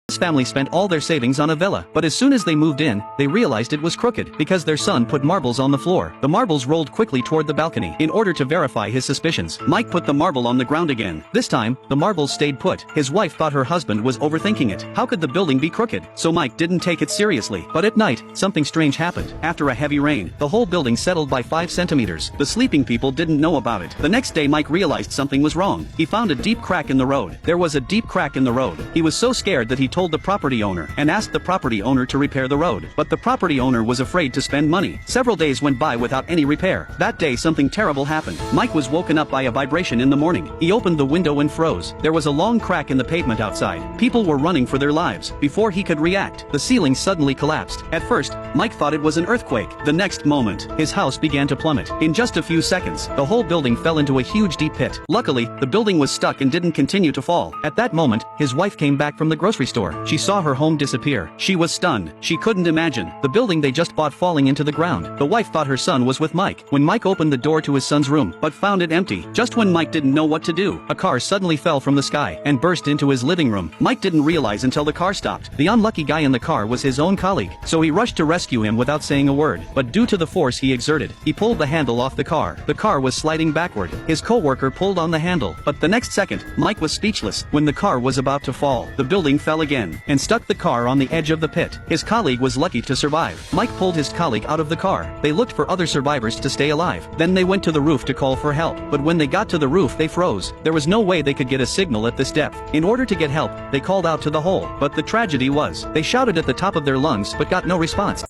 His family spent all their savings on a villa, but as soon as they moved in, they realized it was crooked because their son put marbles on the floor. The marbles rolled quickly toward the balcony. In order to verify his suspicions, Mike put the marble on the ground again. This time, the marbles stayed put. His wife thought her husband was overthinking it. How could the building be crooked? So Mike didn't take it seriously. But at night, something strange happened. After a heavy rain, the whole building settled by 5 centimeters. The sleeping people didn't know about it. The next day Mike realized something was wrong. He found a deep crack in the road. There was a deep crack in the road. He was so scared that he told the property owner and asked the property owner to repair the road. But the property owner was afraid to spend money. Several days went by without any repair. That day something terrible happened. Mike was woken up by a vibration in the morning. He opened the window and froze. There was a long crack in the pavement outside. People were running for their lives. Before he could react, the ceiling suddenly collapsed. At first, Mike thought it was an earthquake. The next moment, his house began to plummet. In just a few seconds, the whole building fell into a huge deep pit. Luckily, the building was stuck and didn't continue to fall. At that moment, his wife came back from the grocery store. She saw her home disappear. She was stunned. She couldn't imagine the building they just bought falling into the ground. The wife thought her son was with Mike. When Mike opened the door to his son's room, but found it empty. Just when Mike didn't know what to do, a car suddenly fell from the sky and burst into his living room. Mike didn't realize until the car stopped. The unlucky guy in the car was his own colleague, so he rushed to rescue him without saying a word. But due to the force he exerted, he pulled the handle off the car. The car was sliding backward. His co-worker pulled on the handle, but the next second, Mike was speechless. When the car was about to fall, the building fell again and stuck the car on the edge of the pit. His colleague was lucky to survive. Mike pulled his colleague out of the car. They looked for other survivors to stay alive. Then they went to the roof to call for help. But when they got to the roof they froze. There was no way they could get a signal at this depth. In order to get help, they called out to the hole. But the tragedy was, they shouted at the top of their lungs but got no response.